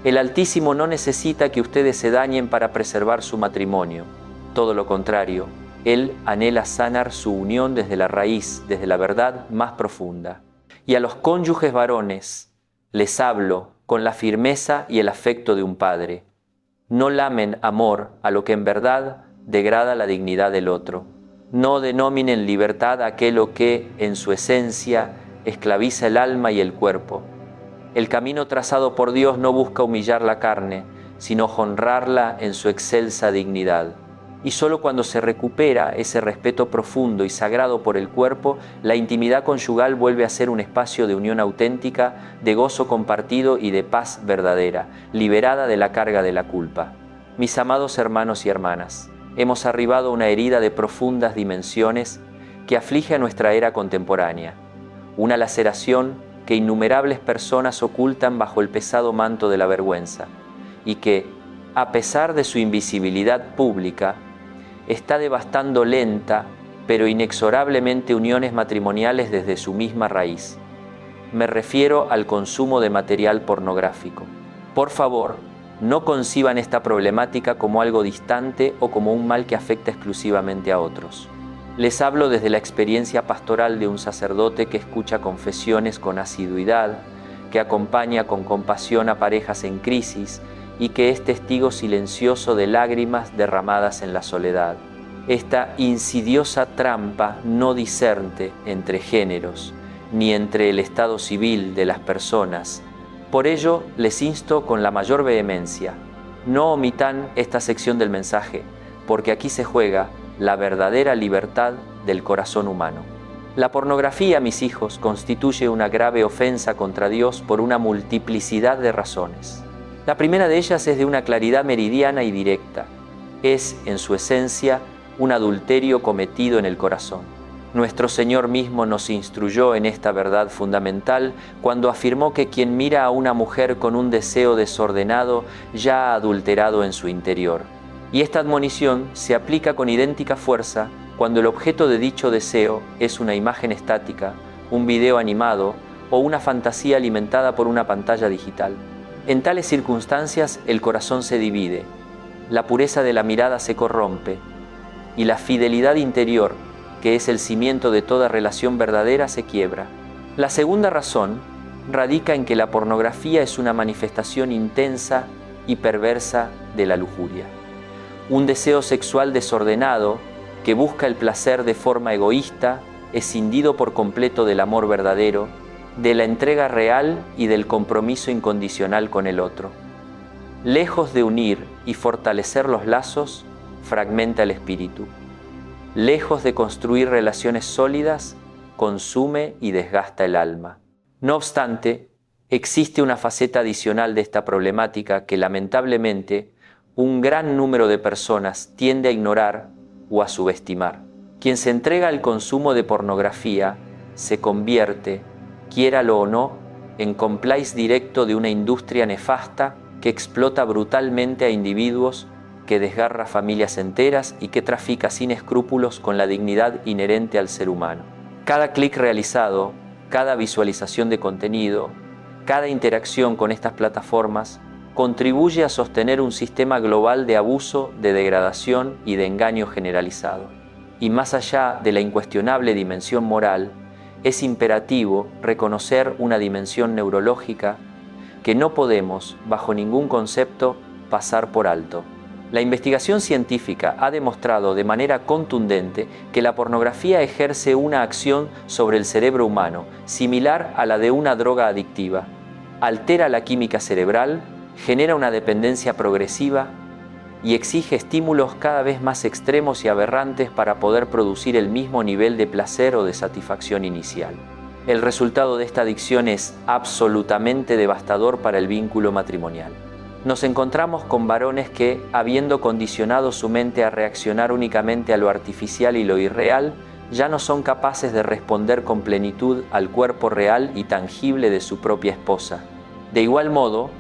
[SPEAKER 1] El Altísimo no necesita que ustedes se dañen para preservar su matrimonio. Todo lo contrario, Él anhela sanar su unión desde la raíz, desde la verdad más profunda. Y a los cónyuges varones les hablo con la firmeza y el afecto de un padre. No lamen amor a lo que en verdad degrada la dignidad del otro. No denominen libertad aquello que, en su esencia, esclaviza el alma y el cuerpo. El camino trazado por Dios no busca humillar la carne, sino honrarla en su excelsa dignidad. Y solo cuando se recupera ese respeto profundo y sagrado por el cuerpo, la intimidad conyugal vuelve a ser un espacio de unión auténtica, de gozo compartido y de paz verdadera, liberada de la carga de la culpa. Mis amados hermanos y hermanas, hemos arribado a una herida de profundas dimensiones que aflige a nuestra era contemporánea, una laceración que innumerables personas ocultan bajo el pesado manto de la vergüenza y que, a pesar de su invisibilidad pública, está devastando lenta pero inexorablemente uniones matrimoniales desde su misma raíz. me refiero al consumo de material pornográfico. Por favor, no conciban esta problemática como algo distante o como un mal que afecta exclusivamente a otros. Les hablo desde la experiencia pastoral de un sacerdote que escucha confesiones con asiduidad, que acompaña con compasión a parejas en crisis y que es testigo silencioso de lágrimas derramadas en la soledad. Esta insidiosa trampa no discerne entre géneros, ni entre el estado civil de las personas. Por ello, les insto con la mayor vehemencia, no omitan esta sección del mensaje, porque aquí se juega la verdadera libertad del corazón humano. La pornografía, mis hijos, constituye una grave ofensa contra Dios por una multiplicidad de razones. La primera de ellas es de una claridad meridiana y directa. Es, en su esencia, un adulterio cometido en el corazón. Nuestro Señor mismo nos instruyó en esta verdad fundamental cuando afirmó que quien mira a una mujer con un deseo desordenado ya ha adulterado en su interior. Y esta admonición se aplica con idéntica fuerza cuando el objeto de dicho deseo es una imagen estática, un video animado o una fantasía alimentada por una pantalla digital. En tales circunstancias el corazón se divide, la pureza de la mirada se corrompe y la fidelidad interior, que es el cimiento de toda relación verdadera, se quiebra. La segunda razón radica en que la pornografía es una manifestación intensa y perversa de la lujuria. Un deseo sexual desordenado que busca el placer de forma egoísta, escindido por completo del amor verdadero, de la entrega real y del compromiso incondicional con el otro. Lejos de unir y fortalecer los lazos, fragmenta el espíritu. Lejos de construir relaciones sólidas, consume y desgasta el alma. No obstante, existe una faceta adicional de esta problemática que lamentablemente un gran número de personas tiende a ignorar o a subestimar. Quien se entrega al consumo de pornografía se convierte, quiéralo o no, en cómplice directo de una industria nefasta que explota brutalmente a individuos, que desgarra familias enteras y que trafica sin escrúpulos con la dignidad inherente al ser humano. Cada clic realizado, cada visualización de contenido, cada interacción con estas plataformas contribuye a sostener un sistema global de abuso, de degradación y de engaño generalizado. Y más allá de la incuestionable dimensión moral, es imperativo reconocer una dimensión neurológica que no podemos, bajo ningún concepto, pasar por alto. La investigación científica ha demostrado de manera contundente que la pornografía ejerce una acción sobre el cerebro humano, similar a la de una droga adictiva. Altera la química cerebral, genera una dependencia progresiva y exige estímulos cada vez más extremos y aberrantes para poder producir el mismo nivel de placer o de satisfacción inicial. El resultado de esta adicción es absolutamente devastador para el vínculo matrimonial. Nos encontramos con varones que, habiendo condicionado su mente a reaccionar únicamente a lo artificial y lo irreal, ya no son capaces de responder con plenitud al cuerpo real y tangible de su propia esposa. De igual modo,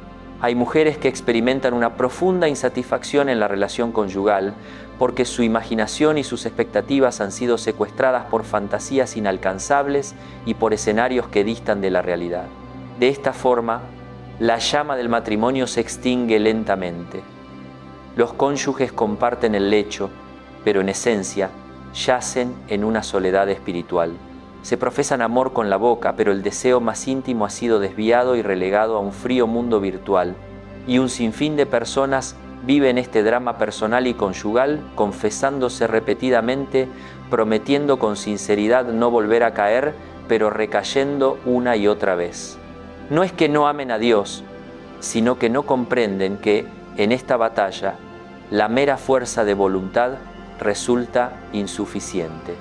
[SPEAKER 1] hay mujeres que experimentan una profunda insatisfacción en la relación conyugal porque su imaginación y sus expectativas han sido secuestradas por fantasías inalcanzables y por escenarios que distan de la realidad. De esta forma, la llama del matrimonio se extingue lentamente. Los cónyuges comparten el lecho, pero en esencia yacen en una soledad espiritual. Se profesan amor con la boca, pero el deseo más íntimo ha sido desviado y relegado a un frío mundo virtual, y un sinfín de personas viven este drama personal y conyugal, confesándose repetidamente, prometiendo con sinceridad no volver a caer, pero recayendo una y otra vez. No es que no amen a Dios, sino que no comprenden que, en esta batalla, la mera fuerza de voluntad resulta insuficiente.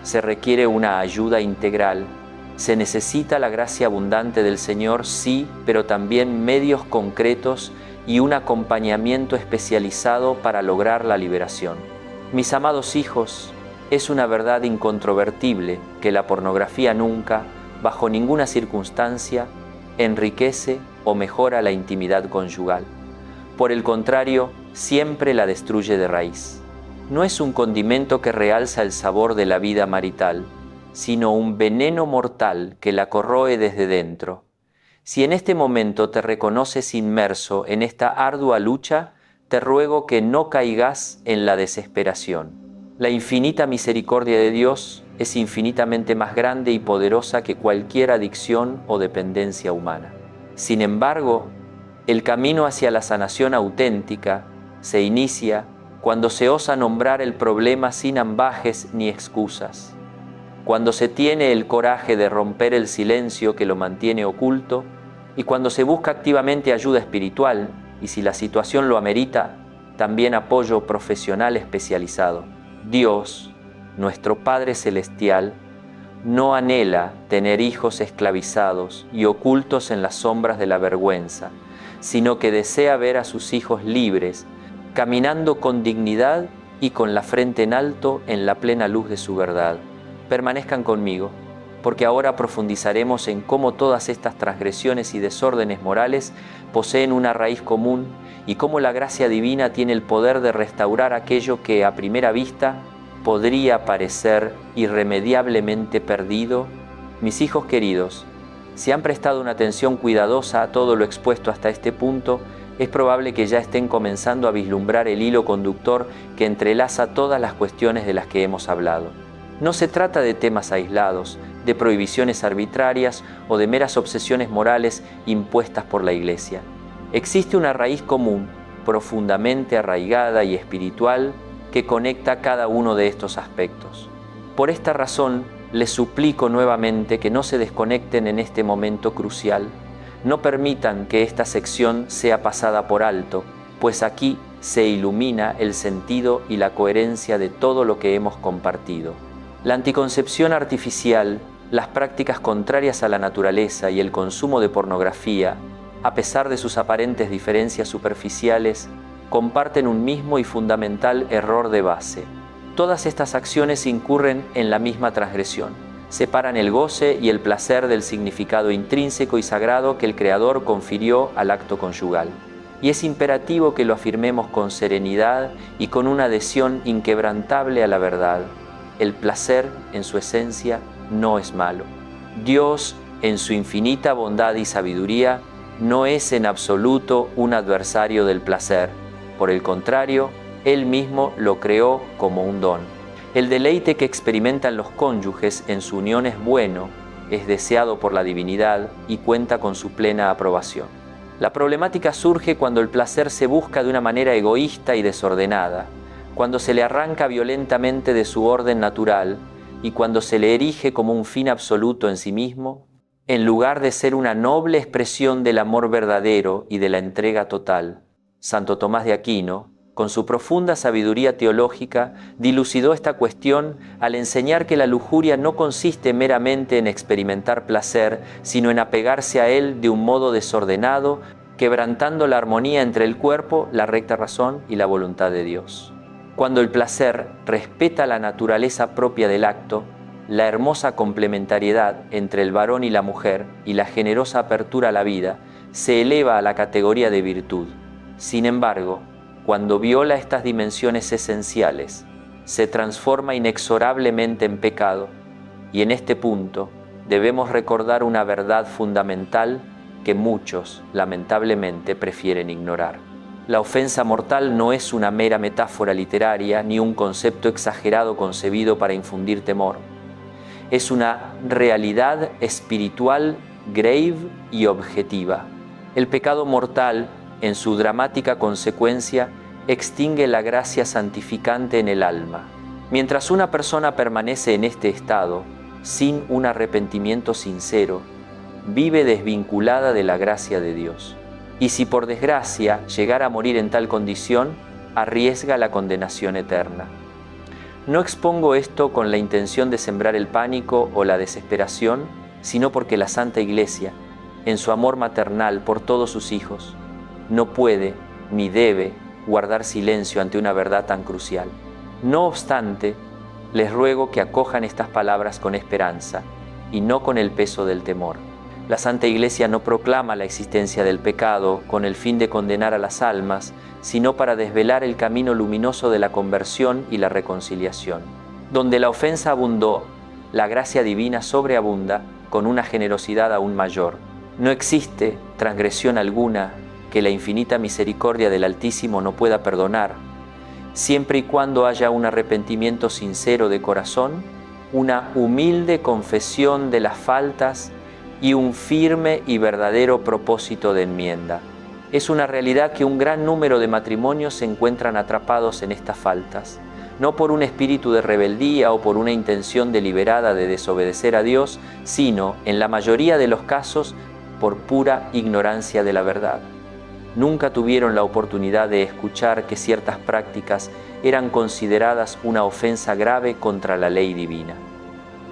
[SPEAKER 1] Se requiere una ayuda integral. Se necesita la gracia abundante del Señor, sí, pero también medios concretos y un acompañamiento especializado para lograr la liberación. Mis amados hijos, es una verdad incontrovertible que la pornografía nunca, bajo ninguna circunstancia, enriquece o mejora la intimidad conyugal. Por el contrario, siempre la destruye de raíz. No es un condimento que realza el sabor de la vida marital, sino un veneno mortal que la corroe desde dentro. Si en este momento te reconoces inmerso en esta ardua lucha, te ruego que no caigas en la desesperación. La infinita misericordia de Dios es infinitamente más grande y poderosa que cualquier adicción o dependencia humana. Sin embargo, el camino hacia la sanación auténtica se inicia cuando se osa nombrar el problema sin ambajes ni excusas, cuando se tiene el coraje de romper el silencio que lo mantiene oculto y cuando se busca activamente ayuda espiritual y, si la situación lo amerita, también apoyo profesional especializado. Dios, nuestro Padre Celestial, no anhela tener hijos esclavizados y ocultos en las sombras de la vergüenza, sino que desea ver a sus hijos libres, caminando con dignidad y con la frente en alto en la plena luz de su verdad. Permanezcan conmigo, porque ahora profundizaremos en cómo todas estas transgresiones y desórdenes morales poseen una raíz común y cómo la gracia divina tiene el poder de restaurar aquello que a primera vista podría parecer irremediablemente perdido. Mis hijos queridos, si han prestado una atención cuidadosa a todo lo expuesto hasta este punto, es probable que ya estén comenzando a vislumbrar el hilo conductor que entrelaza todas las cuestiones de las que hemos hablado. No se trata de temas aislados, de prohibiciones arbitrarias o de meras obsesiones morales impuestas por la Iglesia. Existe una raíz común, profundamente arraigada y espiritual, que conecta cada uno de estos aspectos. Por esta razón, les suplico nuevamente que no se desconecten en este momento crucial. No permitan que esta sección sea pasada por alto, pues aquí se ilumina el sentido y la coherencia de todo lo que hemos compartido. La anticoncepción artificial, las prácticas contrarias a la naturaleza y el consumo de pornografía, a pesar de sus aparentes diferencias superficiales, comparten un mismo y fundamental error de base. Todas estas acciones incurren en la misma transgresión. Separan el goce y el placer del significado intrínseco y sagrado que el Creador confirió al acto conyugal. Y es imperativo que lo afirmemos con serenidad y con una adhesión inquebrantable a la verdad. El placer, en su esencia, no es malo. Dios, en su infinita bondad y sabiduría, no es en absoluto un adversario del placer. Por el contrario, Él mismo lo creó como un don. El deleite que experimentan los cónyuges en su unión es bueno, es deseado por la divinidad y cuenta con su plena aprobación. La problemática surge cuando el placer se busca de una manera egoísta y desordenada, cuando se le arranca violentamente de su orden natural y cuando se le erige como un fin absoluto en sí mismo, en lugar de ser una noble expresión del amor verdadero y de la entrega total. Santo Tomás de Aquino, con su profunda sabiduría teológica, dilucidó esta cuestión al enseñar que la lujuria no consiste meramente en experimentar placer, sino en apegarse a él de un modo desordenado, quebrantando la armonía entre el cuerpo, la recta razón y la voluntad de Dios. Cuando el placer respeta la naturaleza propia del acto, la hermosa complementariedad entre el varón y la mujer y la generosa apertura a la vida se eleva a la categoría de virtud. Sin embargo, cuando viola estas dimensiones esenciales, se transforma inexorablemente en pecado, y en este punto debemos recordar una verdad fundamental que muchos, lamentablemente, prefieren ignorar. La ofensa mortal no es una mera metáfora literaria ni un concepto exagerado concebido para infundir temor. Es una realidad espiritual grave y objetiva. El pecado mortal, en su dramática consecuencia, extingue la gracia santificante en el alma. Mientras una persona permanece en este estado, sin un arrepentimiento sincero, vive desvinculada de la gracia de Dios. Y si por desgracia llegara a morir en tal condición, arriesga la condenación eterna. No expongo esto con la intención de sembrar el pánico o la desesperación, sino porque la Santa Iglesia, en su amor maternal por todos sus hijos, no puede ni debe guardar silencio ante una verdad tan crucial. No obstante, les ruego que acojan estas palabras con esperanza y no con el peso del temor. La Santa Iglesia no proclama la existencia del pecado con el fin de condenar a las almas, sino para desvelar el camino luminoso de la conversión y la reconciliación. Donde la ofensa abundó la gracia divina sobreabunda con una generosidad aún mayor. No existe transgresión alguna que la infinita misericordia del Altísimo no pueda perdonar, siempre y cuando haya un arrepentimiento sincero de corazón, una humilde confesión de las faltas y un firme y verdadero propósito de enmienda. Es una realidad que un gran número de matrimonios se encuentran atrapados en estas faltas, no por un espíritu de rebeldía o por una intención deliberada de desobedecer a Dios, sino, en la mayoría de los casos, por pura ignorancia de la verdad. Nunca tuvieron la oportunidad de escuchar que ciertas prácticas eran consideradas una ofensa grave contra la ley divina.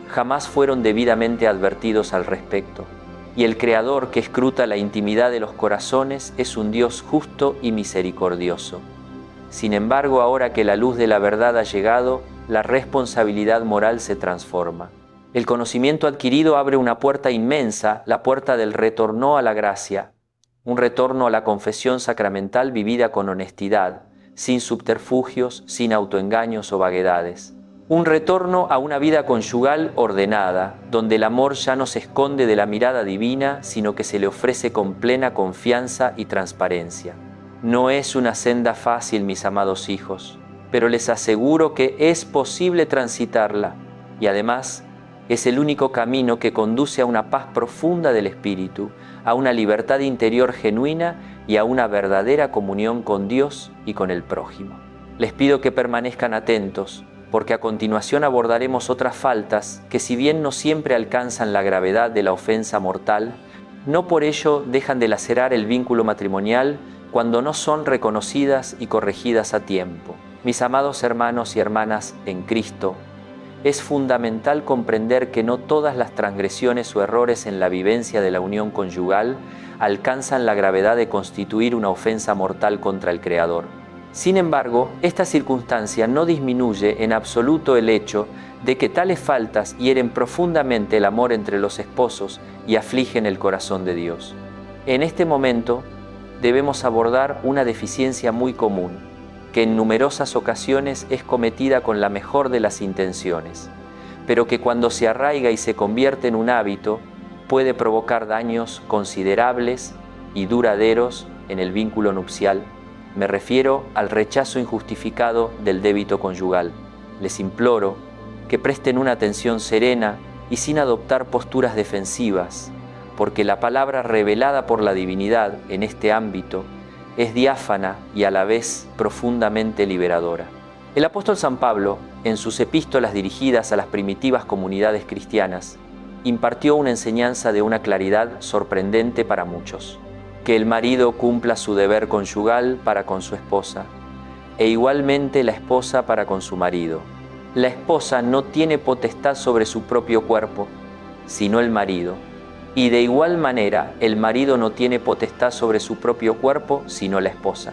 [SPEAKER 1] Jamás fueron debidamente advertidos al respecto, y el Creador que escruta la intimidad de los corazones es un Dios justo y misericordioso. Sin embargo, ahora que la luz de la verdad ha llegado, la responsabilidad moral se transforma. El conocimiento adquirido abre una puerta inmensa, la puerta del retorno a la gracia, un retorno a la confesión sacramental vivida con honestidad, sin subterfugios, sin autoengaños o vaguedades. Un retorno a una vida conyugal ordenada, donde el amor ya no se esconde de la mirada divina, sino que se le ofrece con plena confianza y transparencia. No es una senda fácil, mis amados hijos, pero les aseguro que es posible transitarla y además es el único camino que conduce a una paz profunda del espíritu, a una libertad interior genuina y a una verdadera comunión con Dios y con el prójimo. Les pido que permanezcan atentos, porque a continuación abordaremos otras faltas que, si bien no siempre alcanzan la gravedad de la ofensa mortal, no por ello dejan de lacerar el vínculo matrimonial cuando no son reconocidas y corregidas a tiempo. Mis amados hermanos y hermanas en Cristo, es fundamental comprender que no todas las transgresiones o errores en la vivencia de la unión conyugal alcanzan la gravedad de constituir una ofensa mortal contra el Creador. Sin embargo, esta circunstancia no disminuye en absoluto el hecho de que tales faltas hieren profundamente el amor entre los esposos y afligen el corazón de Dios. En este momento debemos abordar una deficiencia muy común, que en numerosas ocasiones es cometida con la mejor de las intenciones, pero que cuando se arraiga y se convierte en un hábito, puede provocar daños considerables y duraderos en el vínculo nupcial. Me refiero al rechazo injustificado del débito conyugal. Les imploro que presten una atención serena y sin adoptar posturas defensivas, porque la palabra revelada por la divinidad en este ámbito es diáfana y a la vez profundamente liberadora. El apóstol San Pablo, en sus epístolas dirigidas a las primitivas comunidades cristianas, impartió una enseñanza de una claridad sorprendente para muchos: que el marido cumpla su deber conyugal para con su esposa, e igualmente la esposa para con su marido. La esposa no tiene potestad sobre su propio cuerpo, sino el marido, y de igual manera el marido no tiene potestad sobre su propio cuerpo, sino la esposa.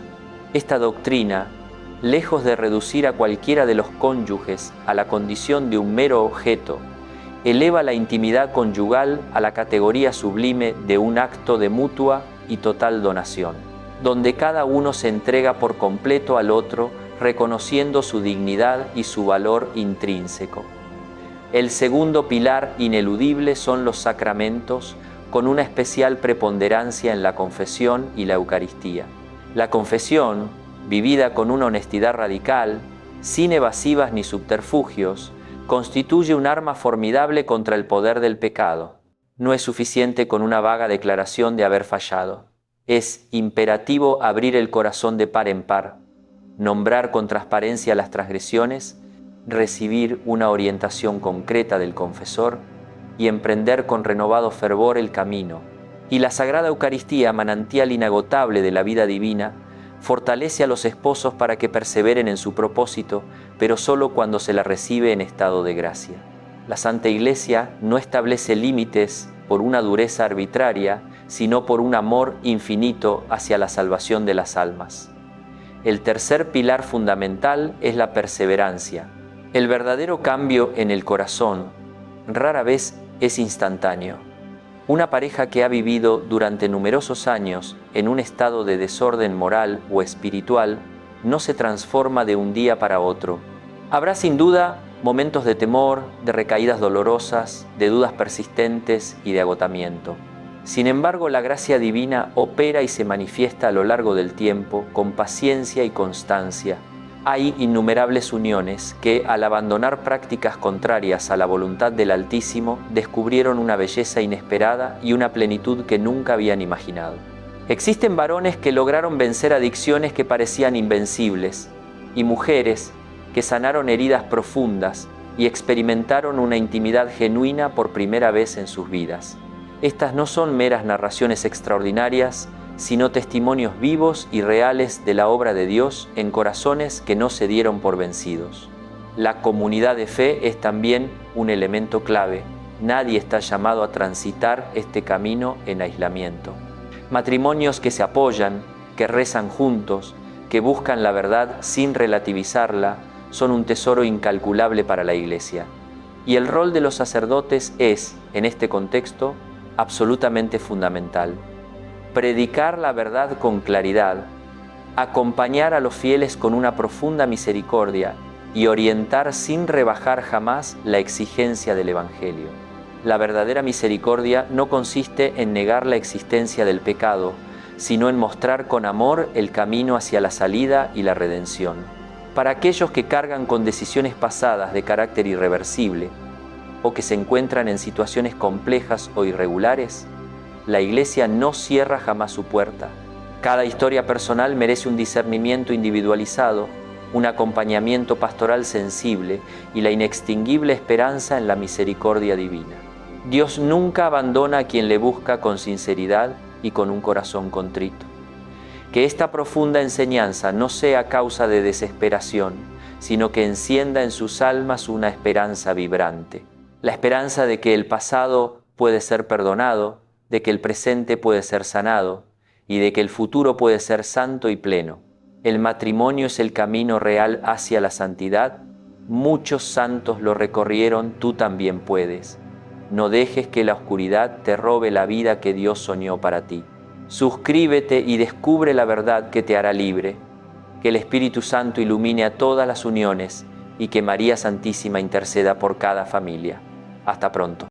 [SPEAKER 1] Esta doctrina, lejos de reducir a cualquiera de los cónyuges a la condición de un mero objeto, eleva la intimidad conyugal a la categoría sublime de un acto de mutua y total donación, donde cada uno se entrega por completo al otro, reconociendo su dignidad y su valor intrínseco. El segundo pilar ineludible son los sacramentos, con una especial preponderancia en la confesión y la Eucaristía. La confesión, vivida con una honestidad radical, sin evasivas ni subterfugios, constituye un arma formidable contra el poder del pecado. No es suficiente con una vaga declaración de haber fallado. Es imperativo abrir el corazón de par en par, nombrar con transparencia las transgresiones, recibir una orientación concreta del confesor y emprender con renovado fervor el camino. Y la Sagrada Eucaristía, manantial inagotable de la vida divina, fortalece a los esposos para que perseveren en su propósito, pero solo cuando se la recibe en estado de gracia. La Santa Iglesia no establece límites por una dureza arbitraria, sino por un amor infinito hacia la salvación de las almas. El tercer pilar fundamental es la perseverancia. El verdadero cambio en el corazón rara vez es instantáneo. Una pareja que ha vivido durante numerosos años en un estado de desorden moral o espiritual no se transforma de un día para otro. Habrá sin duda momentos de temor, de recaídas dolorosas, de dudas persistentes y de agotamiento. Sin embargo, la gracia divina opera y se manifiesta a lo largo del tiempo con paciencia y constancia. Hay innumerables uniones que, al abandonar prácticas contrarias a la voluntad del Altísimo, descubrieron una belleza inesperada y una plenitud que nunca habían imaginado. Existen varones que lograron vencer adicciones que parecían invencibles, y mujeres que sanaron heridas profundas y experimentaron una intimidad genuina por primera vez en sus vidas. Estas no son meras narraciones extraordinarias, sino testimonios vivos y reales de la obra de Dios en corazones que no se dieron por vencidos. La comunidad de fe es también un elemento clave. Nadie está llamado a transitar este camino en aislamiento. Matrimonios que se apoyan, que rezan juntos, que buscan la verdad sin relativizarla, son un tesoro incalculable para la Iglesia. Y el rol de los sacerdotes es, en este contexto, absolutamente fundamental. Predicar la verdad con claridad, acompañar a los fieles con una profunda misericordia y orientar sin rebajar jamás la exigencia del Evangelio. La verdadera misericordia no consiste en negar la existencia del pecado, sino en mostrar con amor el camino hacia la salida y la redención. Para aquellos que cargan con decisiones pasadas de carácter irreversible o que se encuentran en situaciones complejas o irregulares, la Iglesia no cierra jamás su puerta. Cada historia personal merece un discernimiento individualizado, un acompañamiento pastoral sensible y la inextinguible esperanza en la misericordia divina. Dios nunca abandona a quien le busca con sinceridad y con un corazón contrito. Que esta profunda enseñanza no sea causa de desesperación, sino que encienda en sus almas una esperanza vibrante. La esperanza de que el pasado puede ser perdonado, de que el presente puede ser sanado y de que el futuro puede ser santo y pleno. El matrimonio es el camino real hacia la santidad. Muchos santos lo recorrieron, tú también puedes. No dejes que la oscuridad te robe la vida que Dios soñó para ti. Suscríbete y descubre la verdad que te hará libre. Que el Espíritu Santo ilumine a todas las uniones y que María Santísima interceda por cada familia. Hasta pronto.